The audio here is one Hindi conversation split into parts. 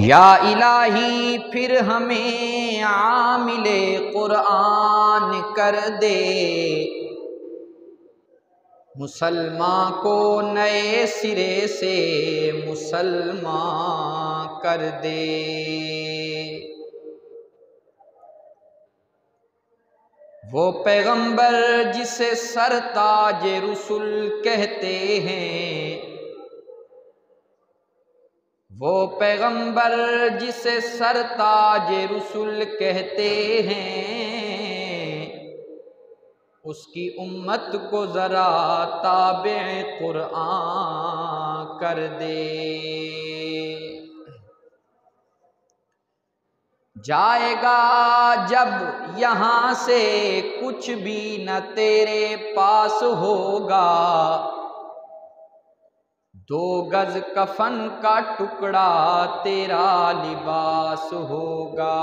या इलाही फिर हमें आमिले कुरान कर दे, मुसलमान को नए सिरे से मुसलमान कर दे। वो पैगंबर जिसे सरताज रुसुल कहते हैं, वो पैगंबर जिसे सरताज रुसुल कहते हैं, उसकी उम्मत को ज़रा ताबे कुरान कर दे। जाएगा जब यहाँ से कुछ भी न तेरे पास होगा, 2 गज कफन का टुकड़ा तेरा लिबास होगा।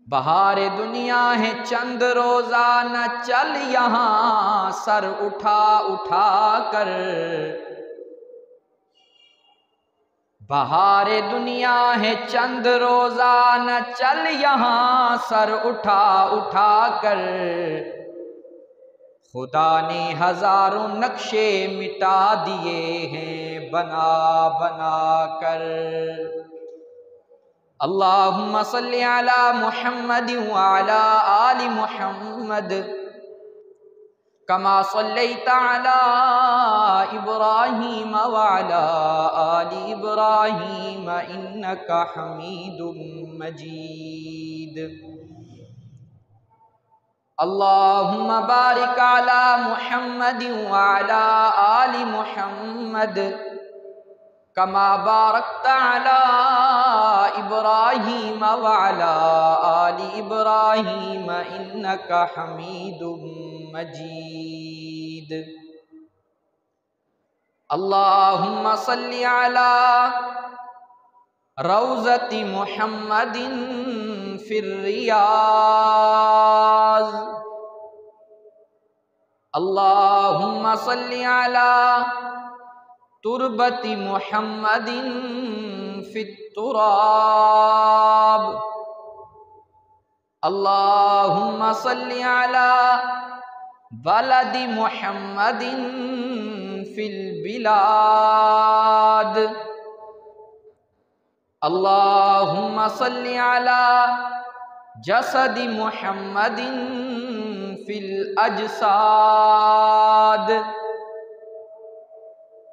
बहार दुनिया है चंद रोजा न चल यहाँ सर उठा उठा कर, बहार दुनिया है चंद रोजा न चल यहाँ सर उठा उठा कर, खुदा ने हजारों नक्शे मिटा दिए हैं बना बना कर। अल्लाहुम्मा सल्ली अला मुहम्मद व अला आलि मुहम्मद कमा सल्लैता अला इब्राहीम व अला आलि इब्राहीम इन्नका हमीदुम मजीद। अल्लाहुम्मा बारिक अला मुहम्मद व अला आलि मुहम्मद कमा बारकता अला इब्राहीम व अला आलि इब्राहीम इन्नका हमीदुम मजीद। अल्लाहुम्मा सल्ली अला रौज़ति मुहम्मदिन फिर रियाज़। अल्लाहुम्मा सल्ली अला तुरबति मुहम्मदिन फित तुराब। अल्लाहुम्मा सल्ली अला बलदि मुहम्मदिन फिल बिलाद। अल्लाहुम्मा सल्ली अला जसदि मुहम्मदिन फिल अजसाद।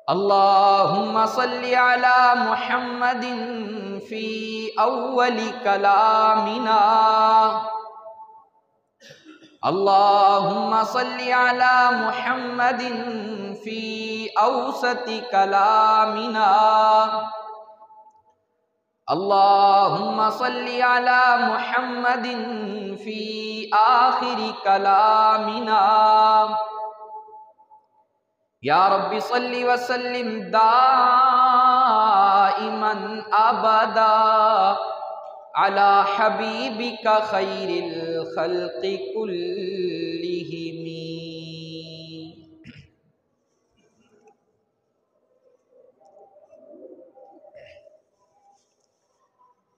अल्लाहुम्मा सल्ली अला मुहम्मदिन फी अव्वलि कलामिना। अल्लाहुम्मा सल्ली अला मुहम्मदिन फी औसति कलामिना। अल्लाहुम्मा सल्ली अला मुहम्मदिन फी आखिरि कलामिना। या रब्बी सल्ली व सल्लिम दाइमन अबदा अला हबीबिका खैरिल खल्क़ि कुल्लिहिमी।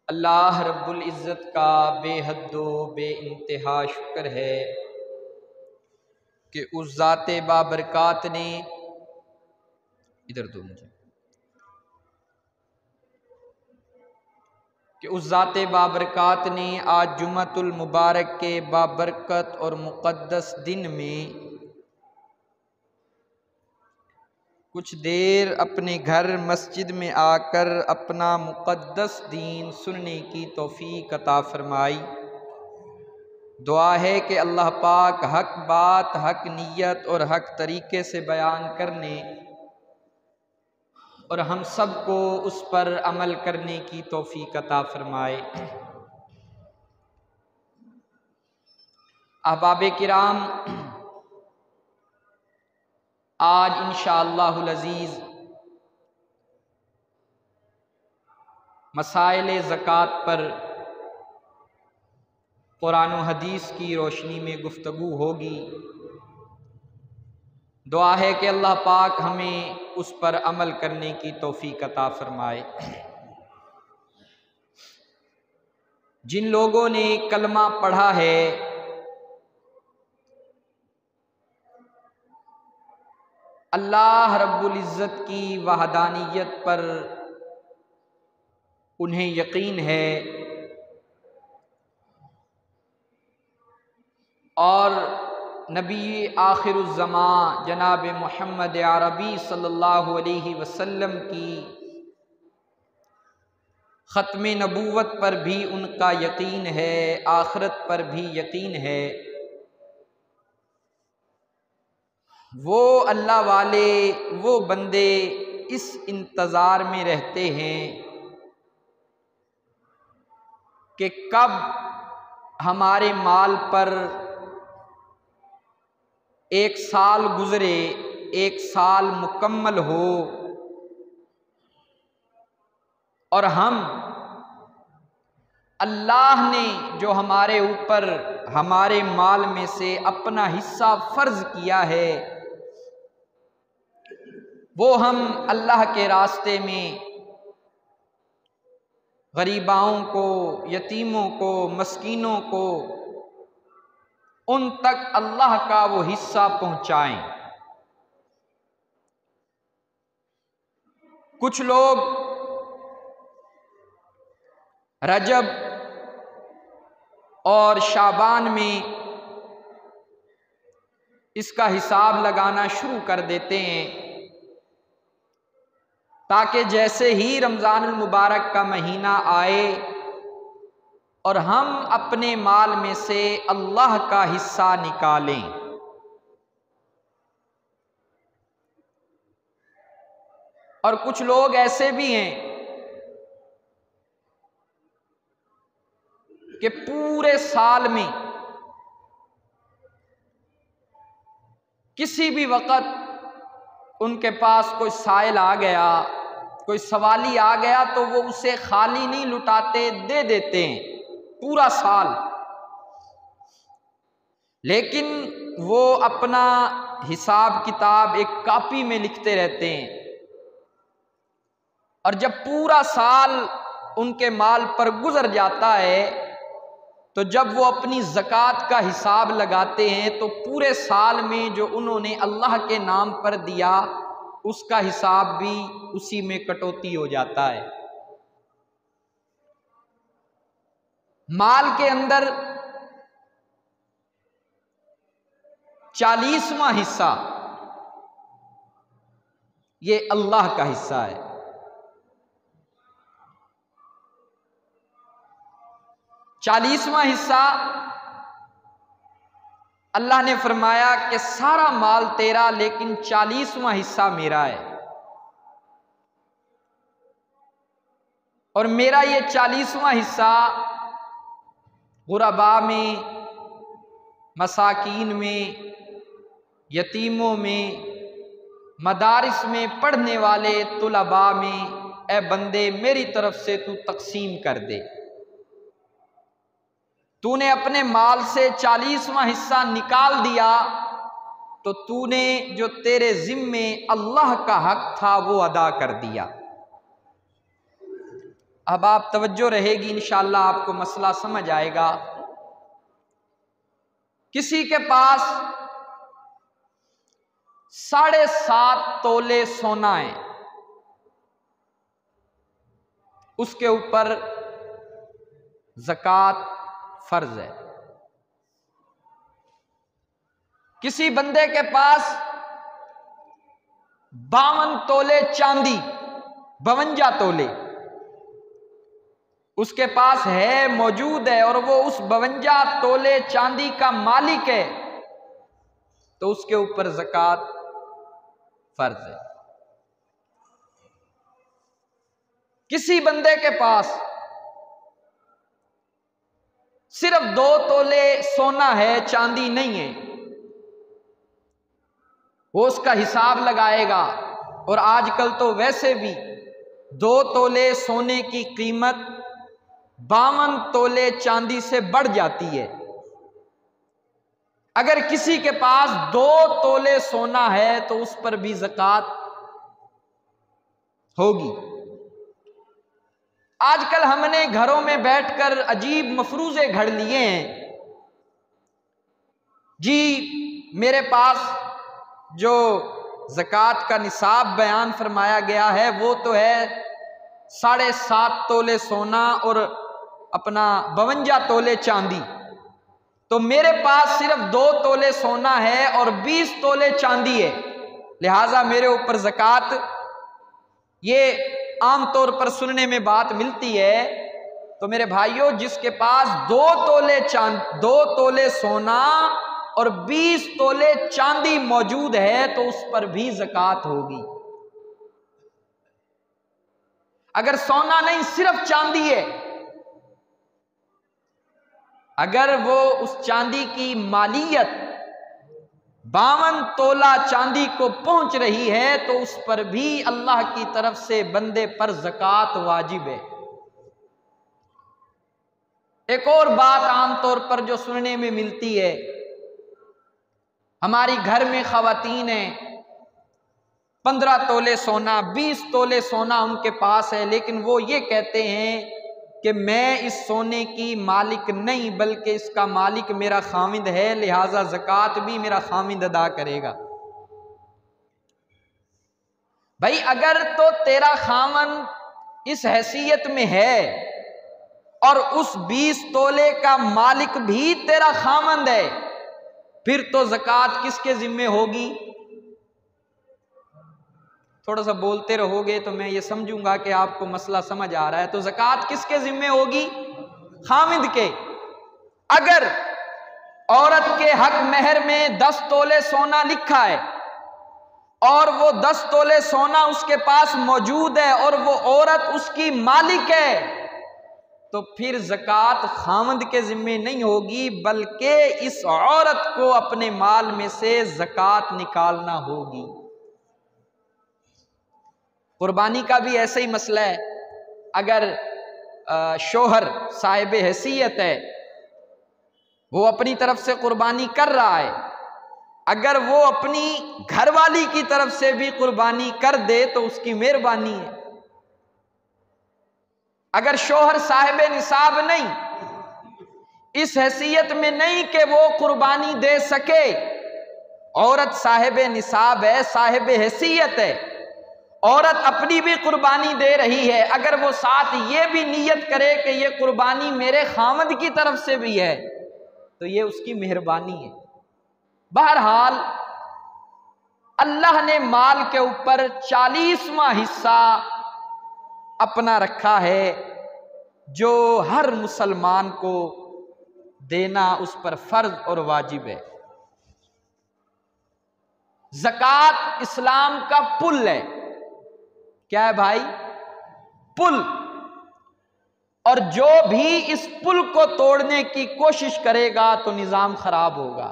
अल्लाह रब्बुल इज़्ज़त का बेहद्दो बेइंतहा शुक्र है कि उस ज़ाते बाबरकात ने, इधर दो मुझे, कि उस ज़ाते बाबरकात ने आज जुम्मतुल मुबारक के बाबरकत और मुक़द्दस दिन में कुछ देर अपने घर मस्जिद में आकर अपना मुक़द्दस दीन सुनने की तौफ़ीक़ अता फ़रमाई। दुआ है कि अल्लाह पाक हक बात, हक नीयत और हक तरीके से बयान करने और हम सब को उस पर अमल करने की तौफ़ीक़ अता फ़रमाए। अहबाब किराम, आज इंशाअल्लाहुल अज़ीज़ मसाइल ज़कात पर कुरान व हदीस की रोशनी में गुफ्तगू होगी। दुआ है कि अल्लाह पाक हमें उस पर अमल करने की तौफीक अता फरमाए। जिन लोगों ने कलमा पढ़ा है अल्लाह रब्बुल इज़्ज़त की वहदानियत पर उन्हें यकीन है और नबी आखिरुज़्ज़मां जनाब मोहम्मद अरबी सल्लल्लाहु अलैहि वसल्लम की ख़त्म नबूवत पर भी उनका यकीन है, आखिरत पर भी यकीन है, वो अल्लाह वाले, वो बंदे इस इंतज़ार में रहते हैं कि कब हमारे माल पर एक साल गुज़रे, एक साल मुकम्मल हो और हम अल्लाह ने जो हमारे ऊपर हमारे माल में से अपना हिस्सा फ़र्ज़ किया है वो हम अल्लाह के रास्ते में गरीबाओं को, यतीमों को, मस्कीनों को, उन तक अल्लाह का वो हिस्सा पहुँचाएं। कुछ लोग रजब और शाबान में इसका हिसाब लगाना शुरू कर देते हैं ताकि जैसे ही रमज़ानुल मुबारक का महीना आए और हम अपने माल में से अल्लाह का हिस्सा निकालें। और कुछ लोग ऐसे भी हैं कि पूरे साल में किसी भी वक़्त उनके पास कोई साइल आ गया, कोई सवाली आ गया तो वो उसे खाली नहीं लुटाते, दे देते हैं पूरा साल, लेकिन वो अपना हिसाब किताब एक कॉपी में लिखते रहते हैं और जब पूरा साल उनके माल पर गुजर जाता है तो जब वो अपनी ज़कात का हिसाब लगाते हैं तो पूरे साल में जो उन्होंने अल्लाह के नाम पर दिया उसका हिसाब भी उसी में कटौती हो जाता है। माल के अंदर 40वां हिस्सा ये अल्लाह का हिस्सा है। 40वां हिस्सा अल्लाह ने फरमाया कि सारा माल तेरा लेकिन 40वां हिस्सा मेरा है और मेरा ये 40वां हिस्सा गुरबा में, मसाकीन में, यतीमों में, मदारिस में पढ़ने वाले तुलबा में, ए बंदे मेरी तरफ से तू तकसीम कर दे। तूने अपने माल से 40वां हिस्सा निकाल दिया तो तूने जो तेरे जिम्मे अल्लाह का हक था वो अदा कर दिया। अब आप तवज्जो रहेगी, इंशाअल्लाह आपको मसला समझ आएगा। किसी के पास 7.5 तोले सोना है, उसके ऊपर ज़कात फर्ज है। किसी बंदे के पास 52 तोले चांदी, 52 तोले उसके पास है, मौजूद है और वो उस 52 तोले चांदी का मालिक है तो उसके ऊपर ज़कात फर्ज है। किसी बंदे के पास सिर्फ 2 तोले सोना है, चांदी नहीं है, वो उसका हिसाब लगाएगा और आजकल तो वैसे भी 2 तोले सोने की कीमत 52 तोले चांदी से बढ़ जाती है। अगर किसी के पास 2 तोले सोना है तो उस पर भी ज़कात होगी। आजकल हमने घरों में बैठकर अजीब मफरूजे घड़ लिए हैं जी। मेरे पास जो ज़कात का निसाब बयान फरमाया गया है वो तो है 7.5 तोले सोना और अपना 52 तोले चांदी। तो मेरे पास सिर्फ 2 तोले सोना है और 20 तोले चांदी है, लिहाजा मेरे ऊपर ज़कात। ये आमतौर पर सुनने में बात मिलती है। तो मेरे भाइयों, जिसके पास 2 तोले सोना और 20 तोले चांदी मौजूद है तो उस पर भी ज़कात होगी। अगर सोना नहीं सिर्फ चांदी है, अगर वो उस चांदी की मालियत 52 तोला चांदी को पहुंच रही है तो उस पर भी अल्लाह की तरफ से बंदे पर ज़कात वाजिब है। एक और बात आमतौर पर जो सुनने में मिलती है, हमारी घर में ख़वातीन हैं, 15 तोले सोना 20 तोले सोना उनके पास है, लेकिन वो ये कहते हैं कि मैं इस सोने की मालिक नहीं बल्कि इसका मालिक मेरा खामिद है, लिहाजा ज़कात भी मेरा खामिद अदा करेगा। भाई, अगर तो तेरा खामन इस हैसियत में है और उस 20 तोले का मालिक भी तेरा खामंद है, फिर तो ज़कात किसके जिम्मे होगी? थोड़ा सा बोलते रहोगे तो मैं ये समझूंगा कि आपको मसला समझ आ रहा है। तो ज़कात किसके जिम्मे होगी? खामिद के। अगर औरत के हक महर में 10 तोले सोना लिखा है और वो 10 तोले सोना उसके पास मौजूद है और वो औरत उसकी मालिक है, तो फिर ज़कात खामिद के जिम्मे नहीं होगी बल्कि इस औरत को अपने माल में से ज़कात निकालना होगी। कुर्बानी का भी ऐसा ही मसला है। अगर शोहर साहिब हैसियत है, वो अपनी तरफ से कुर्बानी कर रहा है, अगर वो अपनी घरवाली की तरफ से भी कुर्बानी कर दे तो उसकी मेहरबानी है। अगर शोहर साहिब निसाब नहीं, इस हैसियत में नहीं कि वो कुर्बानी दे सके, औरत साहिब निसाब है, साहिब हैसियत है, औरत अपनी भी कुर्बानी दे रही है, अगर वो साथ ये भी नियत करे कि ये कुर्बानी मेरे खामद की तरफ से भी है तो ये उसकी मेहरबानी है। बहरहाल अल्लाह ने माल के ऊपर 40वां हिस्सा अपना रखा है जो हर मुसलमान को देना उस पर फर्ज और वाजिब है। ज़कात इस्लाम का पुल है। क्या है भाई? पुल। और जो भी इस पुल को तोड़ने की कोशिश करेगा तो निजाम खराब होगा।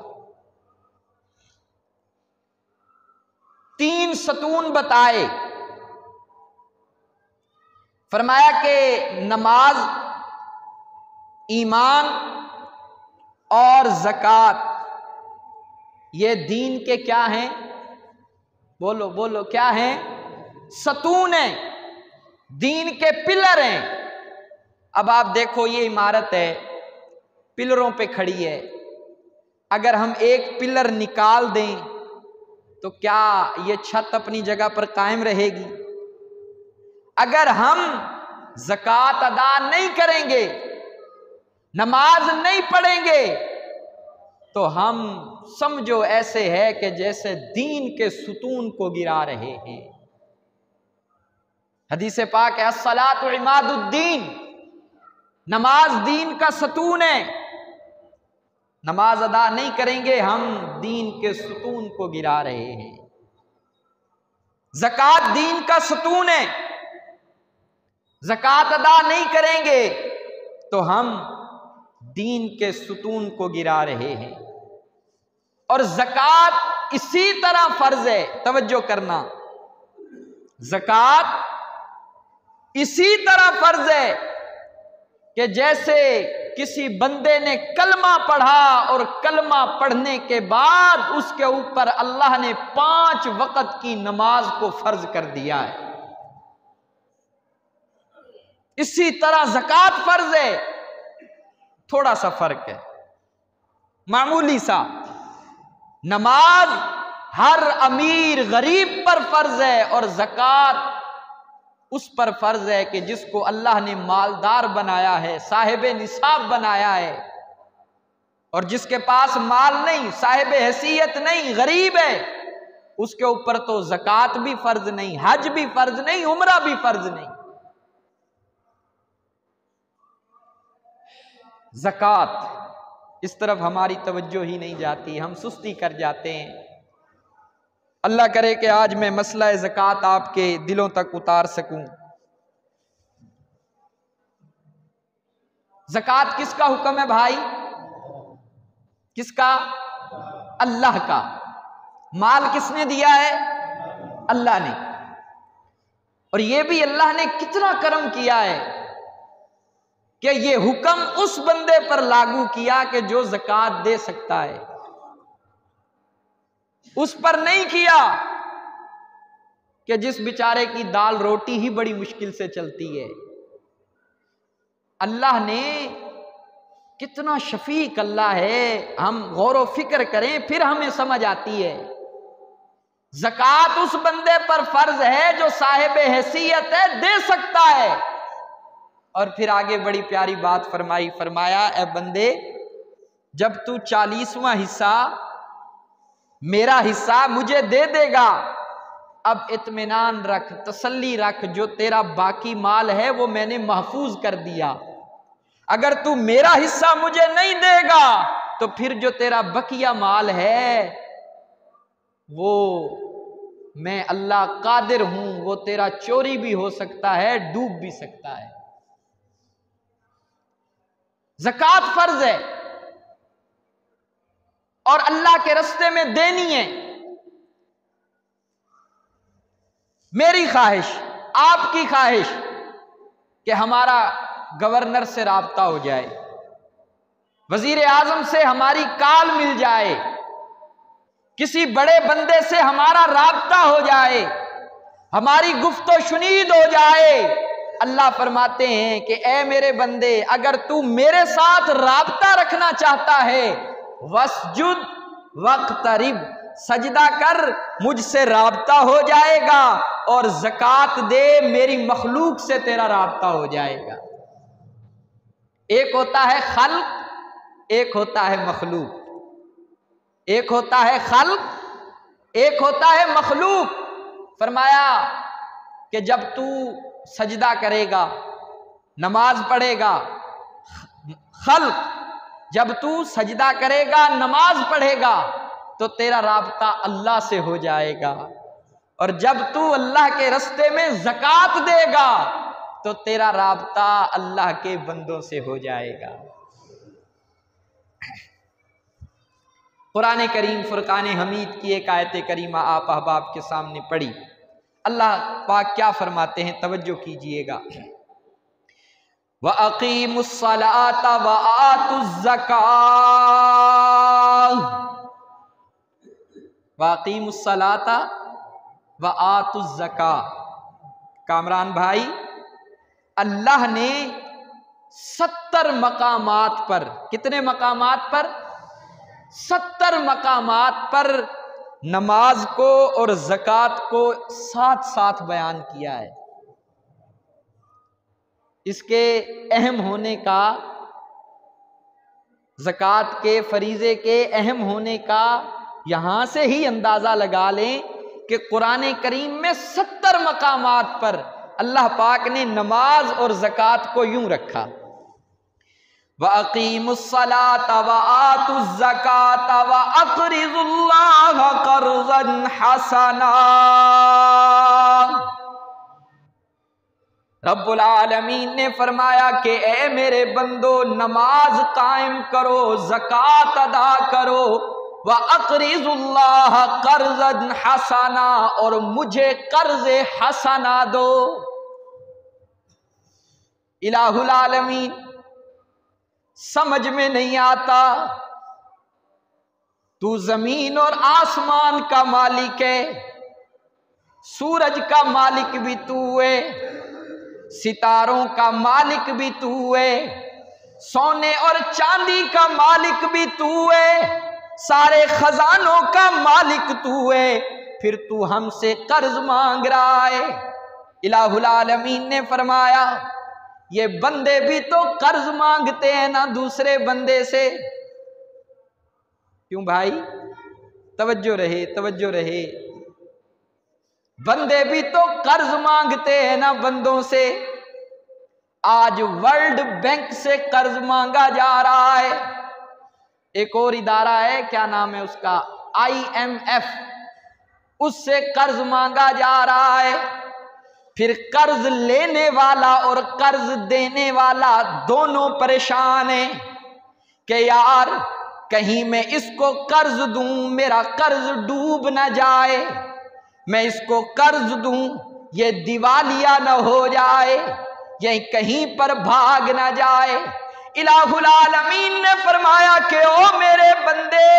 3 सतून बताए, फरमाया कि नमाज, ईमान और ज़कात ये दीन के क्या हैं? बोलो बोलो, क्या हैं? सतून है, दीन के पिलर हैं। अब आप देखो, ये इमारत है, पिलरों पे खड़ी है। अगर हम एक पिलर निकाल दें तो क्या ये छत अपनी जगह पर कायम रहेगी? अगर हम ज़कात अदा नहीं करेंगे, नमाज नहीं पढ़ेंगे, तो हम समझो ऐसे है कि जैसे दीन के सुतून को गिरा रहे हैं। हदीस पाक है, अस्सलातु इमादुद्दीन, नमाज दीन का सतून है। नमाज अदा नहीं करेंगे, हम दीन के सतून को गिरा रहे हैं। ज़कात दीन का सतून है, ज़कात अदा नहीं करेंगे तो हम दीन के सतून को गिरा रहे हैं। और ज़कात इसी तरह फर्ज है, तवज्जो करना, ज़कात इसी तरह फर्ज है कि जैसे किसी बंदे ने कलमा पढ़ा और कलमा पढ़ने के बाद उसके ऊपर अल्लाह ने 5 वक्त की नमाज को फर्ज कर दिया है। इसी तरह ज़कात फर्ज है, थोड़ा सा फर्क है, मामूली सा। नमाज हर अमीर गरीब पर फर्ज है और ज़कात उस पर फर्ज है कि जिसको अल्लाह ने मालदार बनाया है, साहिब निसाब बनाया है। और जिसके पास माल नहीं, साहिब हैसियत नहीं, गरीब है, उसके ऊपर तो ज़कात भी फर्ज नहीं, हज भी फर्ज नहीं, उम्रा भी फर्ज नहीं। ज़कात इस तरफ हमारी तवज्जो ही नहीं जाती, हम सुस्ती कर जाते हैं। अल्लाह करे कि आज मैं मसला ज़कात आपके दिलों तक उतार सकूं। ज़कात किसका हुक्म है भाई? किसका? अल्लाह का। माल किसने दिया है? अल्लाह ने। और यह भी अल्लाह ने कितना करम किया है कि यह हुक्म उस बंदे पर लागू किया कि जो ज़कात दे सकता है, उस पर नहीं किया कि जिस बेचारे की दाल रोटी ही बड़ी मुश्किल से चलती है। अल्लाह ने, कितना शफीक अल्लाह है, हम गौर व फिक्र करें फिर हमें समझ आती है। ज़कात उस बंदे पर फर्ज है जो साहिब हैसियत है, दे सकता है। और फिर आगे बड़ी प्यारी बात फरमाई, फरमाया ए बंदे, जब तू 40वां हिस्सा मेरा हिस्सा मुझे दे देगा, अब इत्मीनान रख, तसल्ली रख, जो तेरा बाकी माल है वो मैंने महफूज कर दिया। अगर तू मेरा हिस्सा मुझे नहीं देगा तो फिर जो तेरा बकिया माल है वो मैं अल्लाह कादिर हूं, वो तेरा चोरी भी हो सकता है, डूब भी सकता है। ज़कात फर्ज है और अल्लाह के रास्ते में देनी है। मेरी ख्वाहिश, आपकी ख्वाहिश कि हमारा गवर्नर से राब्ता हो जाए, वजीर आजम से हमारी काल मिल जाए, किसी बड़े बंदे से हमारा राब्ता हो जाए, हमारी गुफ्तो शुनीद हो जाए। अल्लाह फरमाते हैं कि ए मेरे बंदे, अगर तू मेरे साथ राब्ता रखना चाहता है, वस्जुद वक्तरिब, सजदा कर, मुझसे राब्ता हो जाएगा, और ज़कात दे, मेरी मखलूक से तेरा राब्ता हो जाएगा। एक होता है खल्क, एक होता है मखलूक। एक होता है खल्क, एक होता है मखलूक। फरमाया कि जब तू सजदा करेगा, नमाज पढ़ेगा, खल्क, जब तू सजदा करेगा, नमाज पढ़ेगा, तो तेरा राब्ता अल्लाह से हो जाएगा। और जब तू अल्लाह के रास्ते में ज़कात देगा तो तेरा राब्ता अल्लाह के बंदों से हो जाएगा। कुरान करीम फुरकान हमीद की एक आयत करीमा आप अहबाब के सामने पढ़ी। अल्लाह पाक क्या फरमाते हैं, तवज्जो कीजिएगा। व अक़ीमुस्सलात व आतुज़्ज़कात, व अक़ीमुस्सलात व आतुज़्ज़कात। कामरान भाई, अल्लाह ने 70 मकामात पर, कितने मकामात पर? 70 मकामात पर नमाज को और ज़कात को साथ साथ बयान किया है। इसके अहम होने का, ज़कात के फरीज़े के अहम होने का यहां से ही अंदाजा लगा लें कि कुरान करीम में 70 मकामात पर अल्लाह पाक ने नमाज और ज़कात को यूं रखा, व अक़ीमुस्सलात व आतुज़्ज़कात व अक़रिज़ुल्लाह क़र्ज़न हसना। रब्बुल आलमीन ने फरमाया कि ए मेरे बंदो, नमाज कायम करो, ज़कात अदा करो, व अक़रिज़ुल्लाह क़र्ज़न हसना, और मुझे कर्ज़ हसना दो। इलाहुल आलमीन, समझ में नहीं आता, तू जमीन और आसमान का मालिक है, सूरज का मालिक भी तू है, सितारों का मालिक भी तू है, सोने और चांदी का मालिक भी तू है, सारे खजानों का मालिक तू है, फिर तू हमसे कर्ज मांग रहा है। इलाहुल आलमीन ने फरमाया ये बंदे भी तो कर्ज मांगते हैं ना दूसरे बंदे से। क्यों भाई, तवज्जो रहे, तवज्जो रहे। बंदे भी तो कर्ज मांगते हैं ना बंदों से। आज वर्ल्ड बैंक से कर्ज मांगा जा रहा है। एक और इदारा है, क्या नाम है उसका, IMF, उससे कर्ज मांगा जा रहा है। फिर कर्ज लेने वाला और कर्ज देने वाला दोनों परेशान हैं कि यार कहीं मैं इसको कर्ज दूं, मेरा कर्ज डूब ना जाए, मैं इसको कर्ज दूं ये दिवालिया न हो जाए, ये कहीं पर भाग ना जाए। इलाहुल आलमीन ने फरमाया कि ओ मेरे बंदे,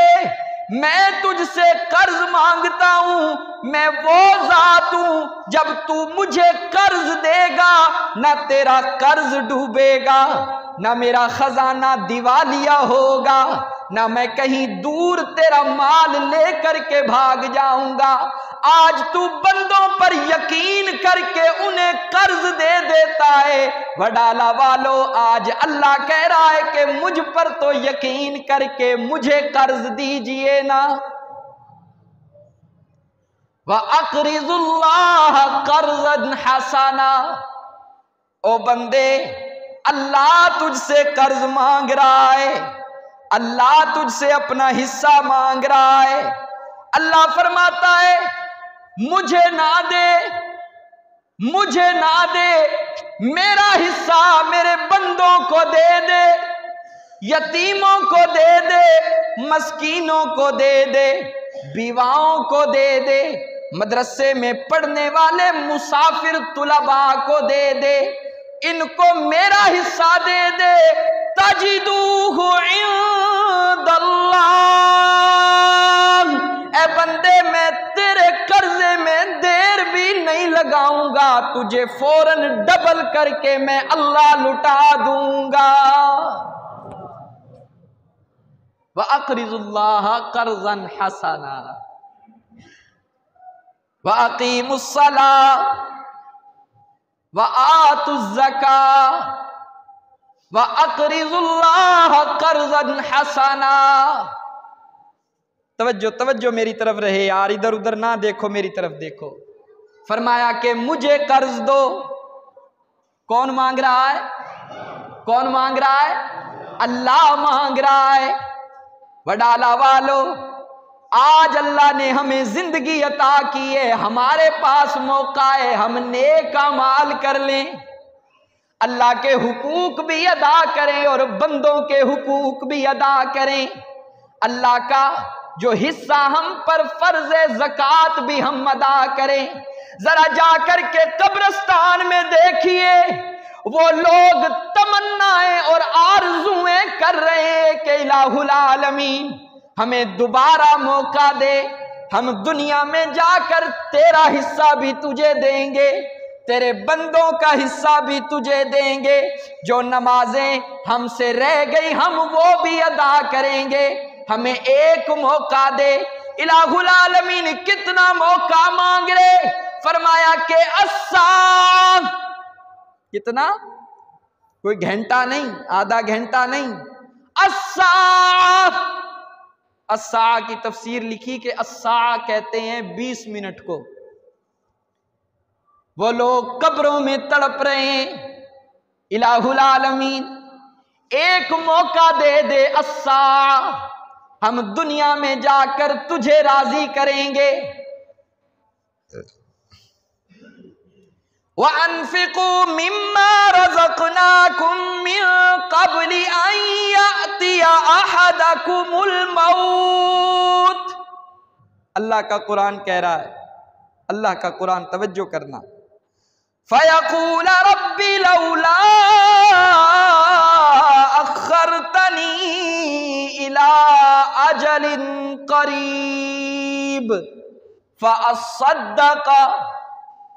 मैं तुझसे कर्ज मांगता हूं, मैं वो जात हूं जब तू मुझे कर्ज देगा ना तेरा कर्ज डूबेगा, ना मेरा खजाना दिवालिया होगा, ना मैं कहीं दूर तेरा माल लेकर के भाग जाऊंगा। आज तू बंदों पर यकीन करके उन्हें कर्ज दे देता है। वडाला वालों, आज अल्लाह कह रहा है कि मुझ पर तो यकीन करके मुझे कर्ज दीजिए ना। व अक़रिज़ुल्लाह कर्ज़न हसना, ओ बंदे अल्लाह तुझसे कर्ज मांग रहा है, अल्लाह तुझसे अपना हिस्सा मांग रहा है। अल्लाह फरमाता है मुझे ना दे, मुझे ना दे, मेरा हिस्सा मेरे बंदों को दे दे, यतीमों को दे दे, मस्कीनों को दे दे, बीवाओं को दे दे, मदरसे में पढ़ने वाले मुसाफिर तुलबा को दे दे, इनको मेरा हिस्सा दे दे। तजिदूहु इंदल्लाह, ए बंदे मैं तेरे कर्जे में देर भी नहीं लगाऊंगा, तुझे फौरन डबल करके मैं अल्लाह लुटा दूंगा। व अक़रिज़ुल्लाह कर्ज़न हसना व अक़ीमुस्सलाह व आतुज़्ज़काह व अक़रिज़ुल्लाह कर्ज़न हसना। तवज्जो, तवज्जो मेरी तरफ रहे यार, इधर उधर ना देखो, मेरी तरफ देखो। फरमाया कि मुझे कर्ज दो। कौन मांग रहा है, कौन मांग रहा है, अल्लाह मांग रहा है। वडाला वालों, आज अल्लाह ने हमें जिंदगी अता की है, हमारे पास मौका है, हम नेक अमाल कर लें, अल्लाह के हुकूक भी अदा करें और बंदों के हुकूक भी अदा करें। अल्लाह का जो हिस्सा हम पर फर्ज है ज़कात भी हम अदा करें। जरा जाकर के कब्रिस्तान में देखिए, वो लोग तमन्नाएं और आरज़ुएं कर रहे हैं कि इलाहुल आलमीन हमें दोबारा मौका दे, हम दुनिया में जाकर तेरा हिस्सा भी तुझे देंगे, तेरे बंदों का हिस्सा भी तुझे देंगे, जो नमाजें हमसे रह गई हम वो भी अदा करेंगे, हमें एक मौका दे। इलाहुल आलमीन कितना मौका मांग रहे, फरमाया कि अस्साफ, कितना, कोई घंटा नहीं, आधा घंटा नहीं, अस्साफ। अस्सा की तफसीर लिखी कि अस्सा कहते हैं 20 मिनट को। वो लोग कब्रों में तड़प रहे हैं, इलाहुल आलमीन एक मौका दे दे अस्सा, हम दुनिया में जाकर तुझे राजी करेंगे। व अनफिकू मिम्मा रज़क़नाकुम मिन क़ब्लि अन यअतिया अहदकुमुल मौत। अल्लाह का कुरान कह रहा है, अल्लाह का कुरान, तवज्जो करना। फ़यक़ूल रब्बी लौला अख़्ख़रतनी इला अजलिन क़रीब फ़अस्सद्दक़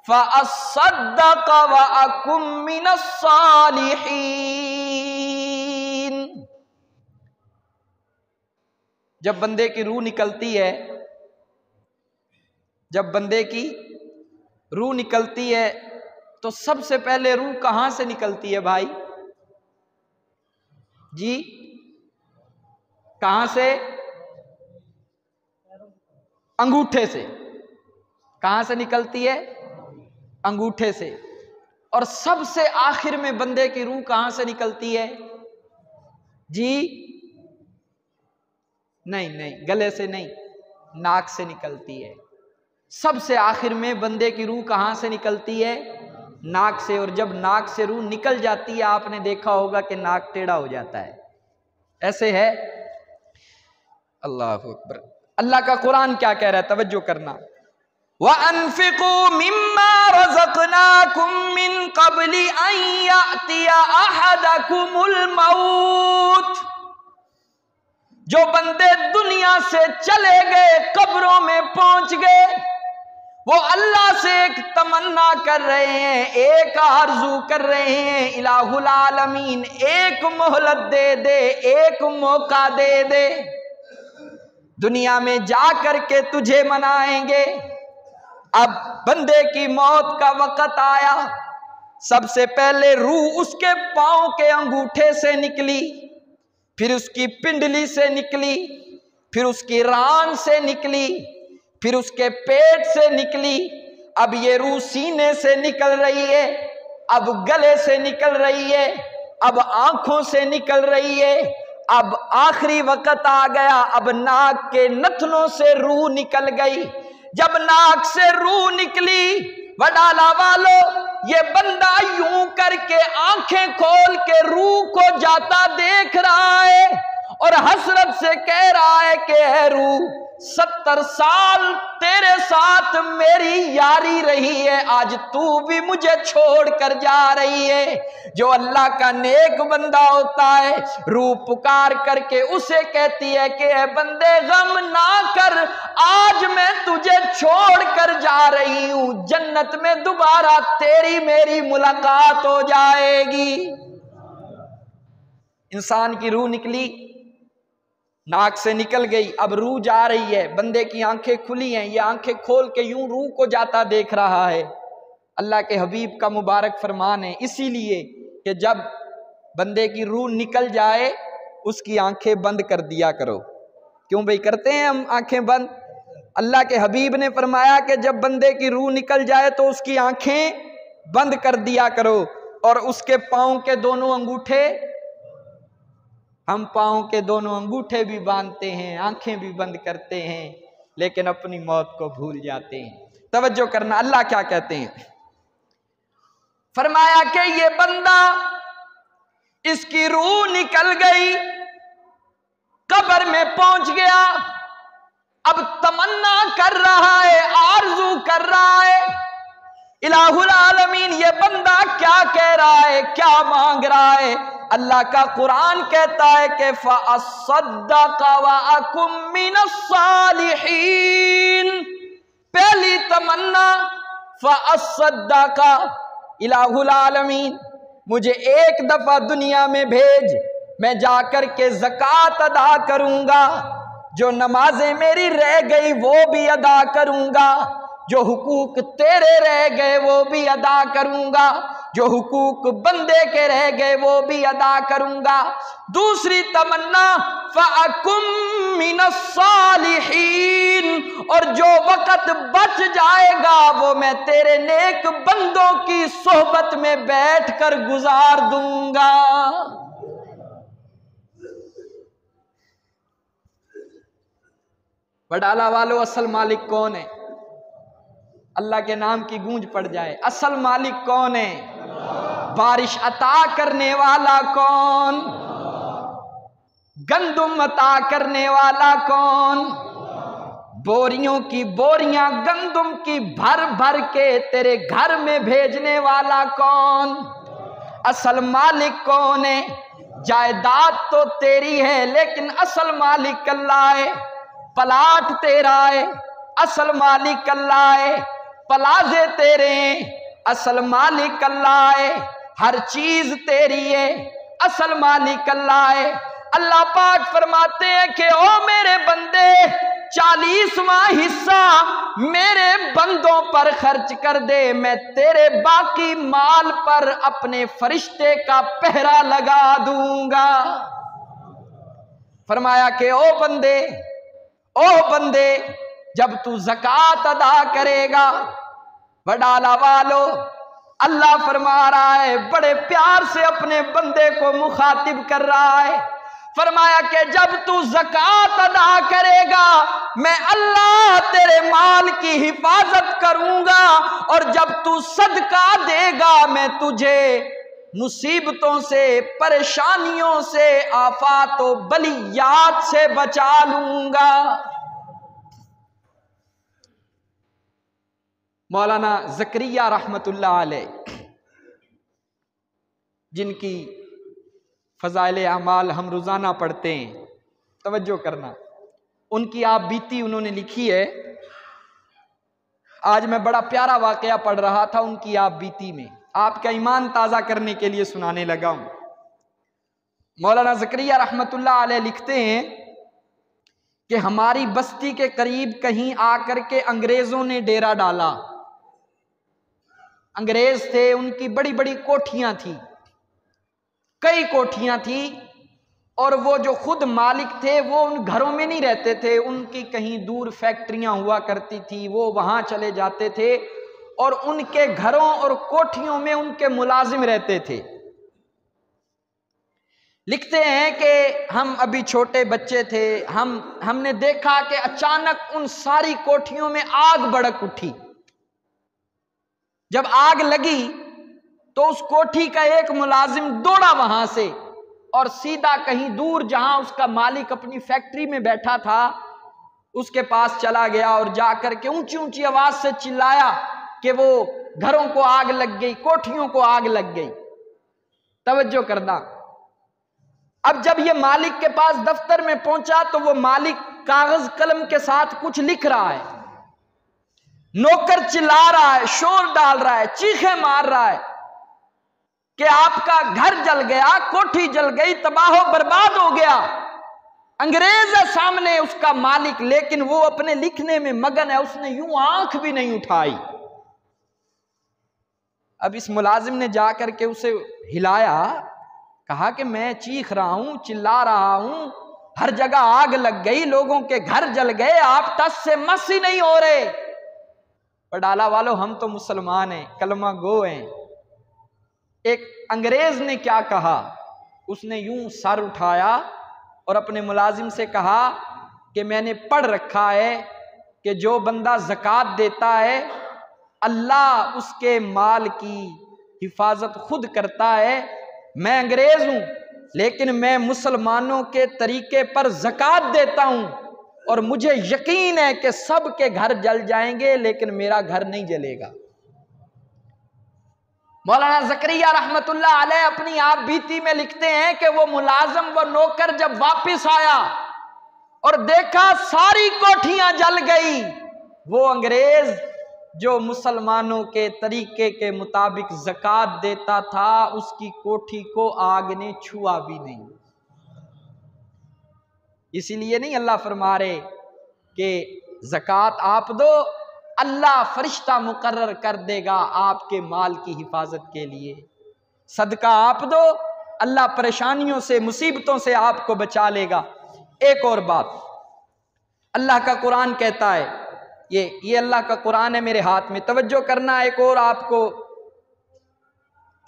फ़अस्सद्दक़ व अकुम मिनस्सालिहीन। जब बंदे की रूह निकलती है, जब बंदे की रूह निकलती है तो सबसे पहले रूह कहां से निकलती है भाई जी? कहां से? अंगूठे से। कहां से निकलती है? अंगूठे से। और सबसे आखिर में बंदे की रूह कहां से निकलती है जी? नहीं नहीं, गले से नहीं, नाक से निकलती है। सबसे आखिर में बंदे की रूह कहां से निकलती है? नाक से। और जब नाक से रूह निकल जाती है, आपने देखा होगा कि नाक टेढ़ा हो जाता है, ऐसे है। अल्लाह अकबर। अल्लाह का कुरान क्या कह रहा है, तवज्जो करना। व अनफिकू मिम्मा रज़क़नाकुम मिन क़ब्लि अन यातिया अहदकुमुल मौत। जो बंदे दुनिया से चले गए, कब्रों में पहुंच गए, वो अल्लाह से एक तमन्ना कर रहे हैं, एक आरजू कर रहे हैं, इलाहुल आलमीन एक मोहलत दे दे, एक मौका दे दे, दुनिया में जा करके तुझे मनाएंगे। अब बंदे की मौत का वक़्त आया। सबसे पहले रूह उसके पांव के अंगूठे से निकली, फिर उसकी पिंडली से निकली, फिर उसकी रान से निकली, फिर उसके पेट से निकली। अब ये रूह सीने से निकल रही है, अब गले से निकल रही है, अब आंखों से निकल रही है, अब आखिरी वक्त आ गया, अब नाक के नथनों से रूह निकल गई। जब नाक से रूह निकली, वडाला वालों, ये बंदा यूं करके आंखें खोल के रूह को जाता देख रहा है और हसरत से कह रहा है कि है रूह, 70 साल तेरे साथ मेरी यारी रही है, आज तू भी मुझे छोड़ कर जा रही है। जो अल्लाह का नेक बंदा होता है, रूह पुकार करके उसे कहती है कि ए बंदे गम ना कर, आज मैं तुझे छोड़ कर जा रही हूं, जन्नत में दोबारा तेरी मेरी मुलाकात हो जाएगी। इंसान की रूह निकली, नाक से निकल गई, अब रूह जा रही है, बंदे की आंखें खुली हैं, ये आंखें खोल के यूं रूह को जाता देख रहा है। अल्लाह के हबीब का मुबारक फरमान है, इसीलिए कि जब बंदे की रूह निकल जाए उसकी आंखें बंद कर दिया करो। क्यों भाई करते हैं हम आंखें बंद? अल्लाह के हबीब ने फरमाया कि जब बंदे की रूह निकल जाए तो उसकी आंखें बंद कर दिया करो। और उसके पांव के दोनों अंगूठे, हम पांव के दोनों अंगूठे भी बांधते हैं, आंखें भी बंद करते हैं, लेकिन अपनी मौत को भूल जाते हैं। तवज्जो करना, अल्लाह क्या कहते हैं, फरमाया कि ये बंदा, इसकी रूह निकल गई, कब्र में पहुंच गया, अब तमन्ना कर रहा है, आरजू कर रहा है, इलाहुल आलमीन ये बंदा क्या कह रहा है, क्या मांग रहा है। अल्लाह का कुरान कहता है कि फ़अस्सद्दक़ व अकुम मिनस्सालिहीन। पहली तमन्ना फ़अस्सद्दक़, इलाहुल आलमीन मुझे एक दफा दुनिया में भेज, मैं जाकर के ज़कात अदा करूंगा, जो नमाजें मेरी रह गई वो भी अदा करूंगा, जो हुकूक तेरे रह गए वो भी अदा करूंगा, जो हुकूक बंदे के रह गए वो भी अदा करूंगा। दूसरी तमन्ना फ़अकुम मिनस्सालिहीन, और जो वक़्त बच जाएगा वो मैं तेरे नेक बंदों की सोहबत में बैठकर गुजार दूंगा। वडाला वालों, असल मालिक कौन है? अल्लाह के नाम की गूंज पड़ जाए। असल मालिक कौन है? बारिश अता करने वाला कौन? गंदुम अता करने वाला कौन? बोरियों की बोरियां गंदुम की भर भर के तेरे घर में भेजने वाला कौन? असल मालिक कौन है? जायदाद तो तेरी है लेकिन असल मालिक अल्लाह है, प्लाट तेरा है, असल मालिक अल्लाह है, प्लाजे तेरे, असल मालिक अल्लाह है, हर चीज तेरी है, असल मालिक अल्लाह है। अल्लाह पाक फरमाते हैं कि ओ मेरे बंदे, 40वां हिस्सा मेरे बंदों पर खर्च कर दे, मैं तेरे बाकी माल पर अपने फरिश्ते का पहरा लगा दूंगा। फरमाया कि ओ बंदे, जब तू ज़कात अदा करेगा, वडाला वालो, अल्लाह फरमा रहा है, बड़े प्यार से अपने बंदे को मुखातिब कर रहा है। फरमाया कि जब तू ज़कात अदा करेगा, मैं अल्लाह तेरे माल की हिफाजत करूंगा, और जब तू सदका देगा, मैं तुझे मुसीबतों से, परेशानियों से, आफात व बलियात से बचा लूंगा। मौलाना ज़करिया रहमतुल्लाह अलैह, जिनकी फ़ज़ाइल अमाल हम रोज़ाना पढ़ते हैं, तवज्जो करना, उनकी आप बीती उन्होंने लिखी है। आज मैं बड़ा प्यारा वाक़या पढ़ रहा था उनकी आप बीती में, आपका ईमान ताज़ा करने के लिए सुनाने लगा हूँ। मौलाना ज़करिया रहमतुल्लाह अलैह लिखते हैं कि हमारी बस्ती के करीब कहीं आकर के अंग्रेज़ों ने डेरा डाला। अंग्रेज़ थे, उनकी बड़ी बड़ी कोठियाँ थी, कई कोठियाँ थी, और वो जो खुद मालिक थे वो उन घरों में नहीं रहते थे, उनकी कहीं दूर फैक्ट्रियाँ हुआ करती थी, वो वहाँ चले जाते थे, और उनके घरों और कोठियों में उनके मुलाजिम रहते थे। लिखते हैं कि हम अभी छोटे बच्चे थे, हमने देखा कि अचानक उन सारी कोठियों में आग भड़क उठी। जब आग लगी तो उस कोठी का एक मुलाजिम दौड़ा वहां से और सीधा कहीं दूर जहां उसका मालिक अपनी फैक्ट्री में बैठा था उसके पास चला गया और जाकर के ऊंची ऊंची आवाज से चिल्लाया कि वो घरों को आग लग गई, कोठियों को आग लग गई। तवज्जो करना, अब जब ये मालिक के पास दफ्तर में पहुंचा तो वो मालिक कागज कलम के साथ कुछ लिख रहा है, नौकर चिल्ला रहा है, शोर डाल रहा है, चीखें मार रहा है कि आपका घर जल गया, कोठी जल गई, तबाह बर्बाद हो गया। अंग्रेज है सामने उसका मालिक, लेकिन वो अपने लिखने में मगन है, उसने यूं आंख भी नहीं उठाई। अब इस मुलाजिम ने जाकर के उसे हिलाया, कहा कि मैं चीख रहा हूं, चिल्ला रहा हूं, हर जगह आग लग गई, लोगों के घर जल गए, आप टस से मस ही नहीं हो रहे। पर डाला वालों, हम तो मुसलमान हैं, कलमा गो हैं। एक अंग्रेज ने क्या कहा, उसने यूं सर उठाया और अपने मुलाजिम से कहा कि मैंने पढ़ रखा है कि जो बंदा ज़कात देता है अल्लाह उसके माल की हिफाजत खुद करता है। मैं अंग्रेज हूं लेकिन मैं मुसलमानों के तरीके पर ज़कात देता हूं और मुझे यकीन है कि सब के घर जल जाएंगे लेकिन मेरा घर नहीं जलेगा। मौलाना ज़करिया रहमतुल्लाह अलैह अपनी आप बीती में लिखते हैं कि वो मुलाजिम व नौकर जब वापस आया और देखा सारी कोठियां जल गई, वो अंग्रेज जो मुसलमानों के तरीके के मुताबिक ज़कात देता था उसकी कोठी को आग ने छुआ भी नहीं। इसीलिए नहीं अल्लाह फरमा रहे कि ज़कात आप दो, अल्लाह फरिश्ता मुकर्रर कर देगा आपके माल की हिफाजत के लिए। सदका आप दो, अल्लाह परेशानियों से मुसीबतों से आपको बचा लेगा। एक और बात अल्लाह का कुरान कहता है, ये अल्लाह का कुरान है मेरे हाथ में, तवज्जो करना, एक और आपको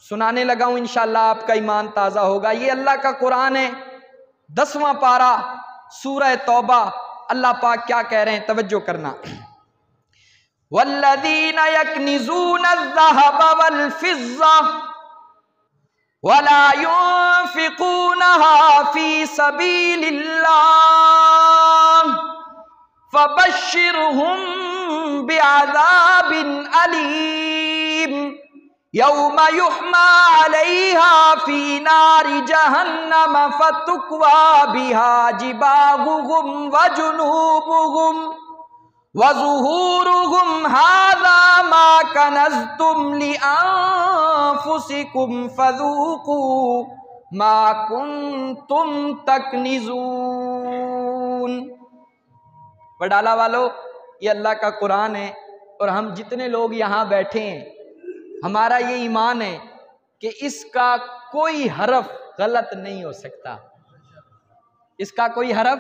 सुनाने लगा हूं, इंशाअल्लाह आपका ईमान ताज़ा होगा। ये अल्लाह का कुरान है, 10वां पारा सूरह तौबा। अल्लाह पाक क्या कह रहे हैं, तवज्जो करना। वल्लज़ीना यकनिज़ूना ज़हब वल फ़िज़्ज़ा वला युनफ़िक़ूनहा फ़ी सबीलिल्लाह फ़बश्शिरहुम बिअज़ाबिन अलीम यौम युहमा अलैहा फ़ी नारि जहन्नम फ़तुक्वा बिहा जिबाहुहुम व जुनूबुहुम वज़ुहूरुहुम हाज़ा मा कनज़्तुम लिअन्फुसिकुम फ़ज़ूक़ू मा कुन्तुम तकनिज़ून। वडाला वालों, ये अल्लाह का कुरान है और हम जितने लोग यहाँ बैठे हैं, हमारा ये ईमान है कि इसका कोई हरफ गलत नहीं हो सकता, इसका कोई हरफ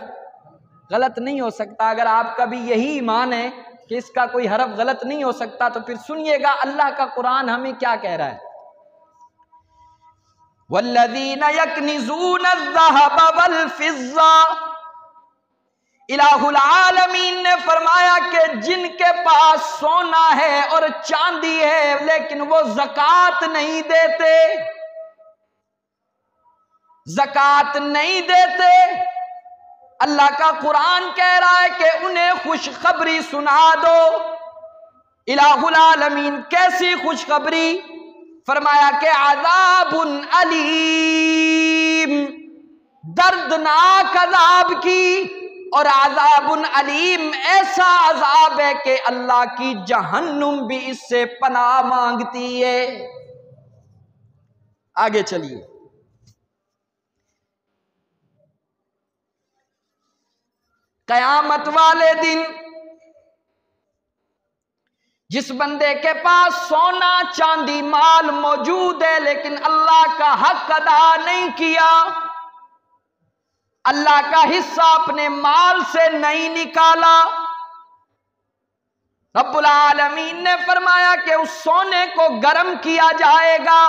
गलत नहीं हो सकता। अगर आपका भी यही ईमान है कि इसका कोई हरफ गलत नहीं हो सकता, तो फिर सुनिएगा अल्लाह का कुरान हमें क्या कह रहा है। वल्लज़ीना यकनिज़ूना अज़्ज़हब वल फ़िज़्ज़ा, इलाहुल आलमीन ने फरमाया कि जिनके पास सोना है और चांदी है लेकिन वो ज़कात नहीं देते, ज़कात नहीं देते, अल्लाह का कुरान कह रहा है कि उन्हें खुशखबरी सुना दो। इलाहुल आलमीन कैसी खुशखबरी? फरमाया कि अज़ाबुन अलीम, दर्दनाक अज़ाब की, और अज़ाबुन अलीम ऐसा अज़ाब है कि अल्लाह की जहन्नुम भी इससे पनाह मांगती है। आगे चलिए, क़यामत वाले दिन जिस बंदे के पास सोना चांदी माल मौजूद है लेकिन अल्लाह का हक अदा नहीं किया, अल्लाह का हिस्सा अपने माल से नहीं निकाला, रब्बुल आलमीन ने फरमाया कि उस सोने को गर्म किया जाएगा,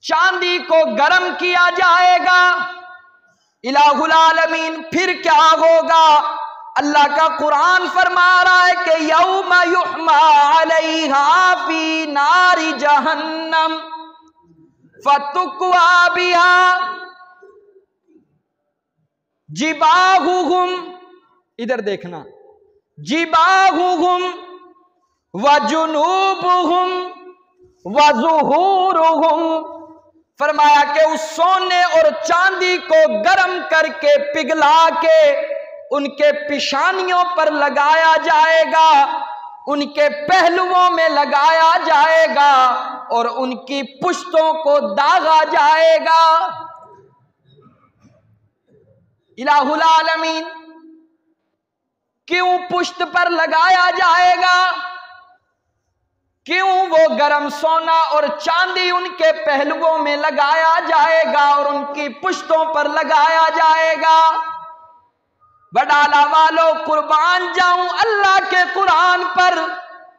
चांदी को गर्म किया जाएगा। इलाहुल आलमीन फिर क्या होगा? अल्लाह का कुरान फरमा रहा है कि यौमा युहमा अलैहा फी नारी जहन्नम फतुक्वा बिहा जिबाहुहुम, इधर देखना, जिबाहुहुम व जुनूबुहुम व ज़ुहूरुहुम। फरमाया कि उस सोने और चांदी को गर्म करके पिघला के उनके पिशानियों पर लगाया जाएगा, उनके पहलुओं में लगाया जाएगा और उनकी पुश्तों को दागा जाएगा। इलाहुल आलमीन, क्यों पुश्त पर लगाया जाएगा? क्यों वो गरम सोना और चांदी उनके पहलुओं में लगाया जाएगा और उनकी पुश्तों पर लगाया जाएगा? वडाला वालों, कुर्बान जाऊं अल्लाह के कुरान पर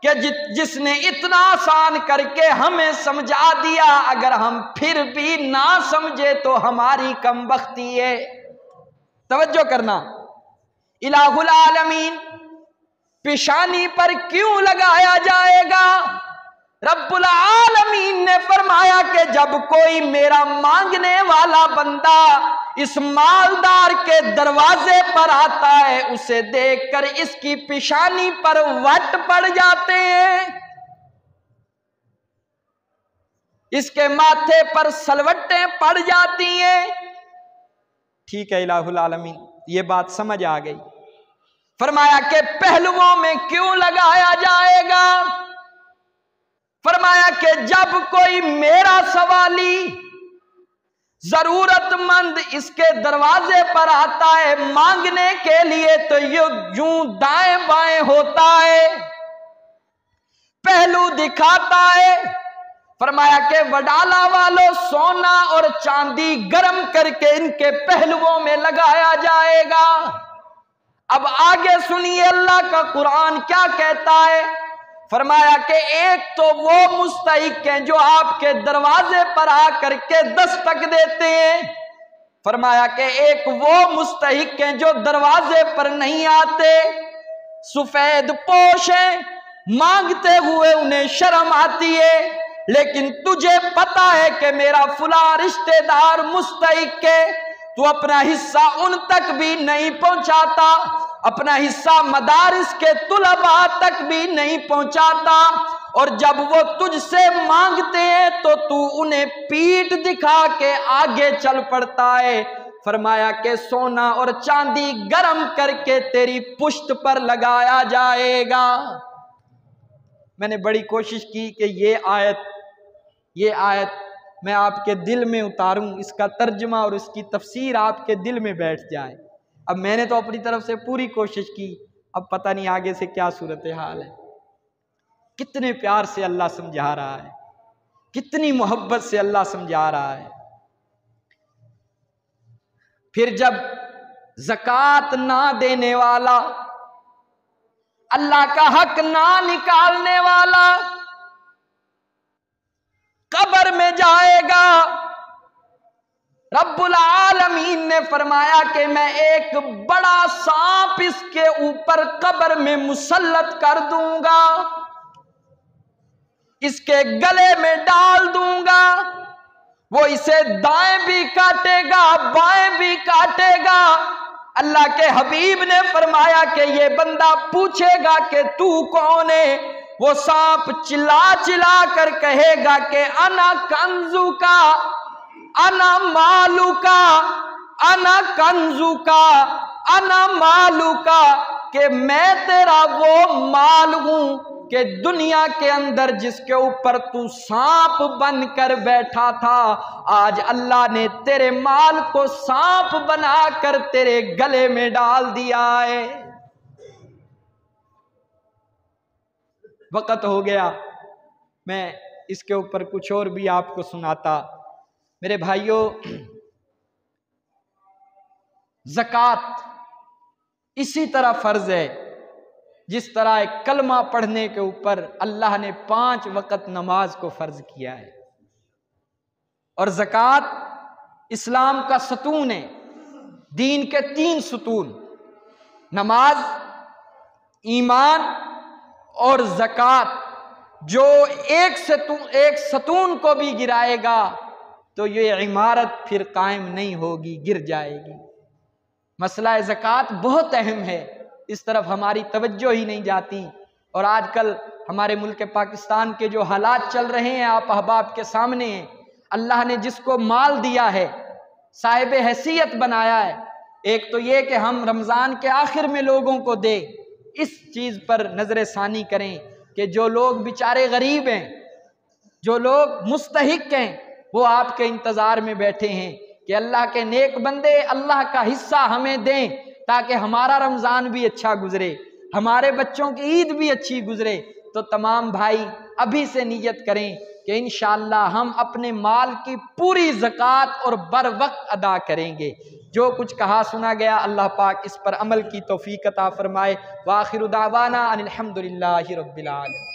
कि जिसने इतना आसान करके हमें समझा दिया, अगर हम फिर भी ना समझे तो हमारी कमबख्ती है। तवज्जो करना, इलाहुल आलमीन पिशानी पर क्यों लगाया जाएगा? रब्बुल आलमीन ने फरमाया कि जब कोई मेरा मांगने वाला बंदा इस मालदार के दरवाजे पर आता है, उसे देखकर इसकी पिशानी पर वट पड़ जाते हैं, इसके माथे पर सलवटें पड़ जाती हैं। ठीक है इलाहुल आलमीन, ये बात समझ आ गई। फरमाया कि पहलुओं में क्यों लगाया जाएगा? फरमाया कि जब कोई मेरा सवाली जरूरतमंद इसके दरवाजे पर आता है मांगने के लिए, तो यूं दाएं बाएं होता है, पहलू दिखाता है। फरमाया कि वडाला वालों, सोना और चांदी गर्म करके इनके पहलुओं में लगाया जाएगा। अब आगे सुनिए अल्लाह का कुरान क्या कहता है। फरमाया कि एक तो वो मुस्तहिक हैं जो आपके दरवाजे पर आकर के दस्तक देते हैं, फरमाया कि एक वो मुस्तहिक हैं जो दरवाजे पर नहीं आते, सफेद पोश हैं, मांगते हुए उन्हें शर्म आती है, लेकिन तुझे पता है कि मेरा फुला रिश्तेदार मुस्तहिक है, तू अपना हिस्सा उन तक भी नहीं पहुंचाता, अपना हिस्सा मदारिस के तुलबा तक भी नहीं पहुंचाता, और जब वो तुझसे मांगते हैं तो तू उन्हें पीठ दिखा के आगे चल पड़ता है। फरमाया कि सोना और चांदी गर्म करके तेरी पुश्त पर लगाया जाएगा। मैंने बड़ी कोशिश की कि ये आयत मैं आपके दिल में उतारूं, इसका तर्जुमा और इसकी तफसीर आपके दिल में बैठ जाए। अब मैंने तो अपनी तरफ से पूरी कोशिश की, अब पता नहीं आगे से क्या सूरत हाल है। कितने प्यार से अल्लाह समझा रहा है, कितनी मोहब्बत से अल्लाह समझा रहा है। फिर जब ज़कात ना देने वाला, अल्लाह का हक ना निकालने वाला कब्र में जाएगा, रब्बुल आलमीन ने फरमाया कि मैं एक बड़ा सांप इसके ऊपर कब्र में मुसल्लत कर दूंगा, इसके गले में डाल दूंगा, वो इसे दाएं भी काटेगा बाएं भी काटेगा। अल्लाह के हबीब ने फरमाया कि ये बंदा पूछेगा कि तू कौन है, वो सांप चिल्ला चिल्ला कर कहेगा कि अना कंजू का, अना मालू का, अना कंजू का, अना मालू का, कि मैं तेरा वो माल हूं कि दुनिया के अंदर जिसके ऊपर तू सांप बनकर बैठा था, आज अल्लाह ने तेरे माल को सांप बनाकर तेरे गले में डाल दिया है। वक्त हो गया, मैं इसके ऊपर कुछ और भी आपको सुनाता। मेरे भाइयों, ज़कात इसी तरह फर्ज है जिस तरह एक कलमा पढ़ने के ऊपर अल्लाह ने 5 वक्त नमाज को फर्ज किया है। और ज़कात इस्लाम का सतून है, दीन के 3 सतून, नमाज, ईमान और ज़कात। जो एक सतून को भी गिराएगा तो ये इमारत फिर कायम नहीं होगी, गिर जाएगी। मसला ज़कात बहुत अहम है, इस तरफ हमारी तवज्जो ही नहीं जाती। और आजकल हमारे मुल्क पाकिस्तान के जो हालात चल रहे हैं आप अहबाब के सामने हैं। अल्लाह ने जिसको माल दिया है, साहिब हैसियत बनाया है, एक तो ये कि हम रमज़ान के आखिर में लोगों को दे, इस चीज़ पर नज़र सानी करें कि जो लोग बेचारे गरीब हैं, जो लोग मुस्तहिक हैं, वो आपके इंतज़ार में बैठे हैं कि अल्लाह के नेक बंदे अल्लाह का हिस्सा हमें दें ताकि हमारा रमज़ान भी अच्छा गुजरे, हमारे बच्चों की ईद भी अच्छी गुजरे। तो तमाम भाई अभी से नियत करें कि इंशाअल्लाह हम अपने माल की पूरी ज़कात और बर वक्त अदा करेंगे। जो कुछ कहा सुना गया अल्लाह पाक इस पर अमल की तौफीक अता फरमाए। व आखिरु दावाना अनिल हम्दुलिल्लाहि रब्बिल आलमीन।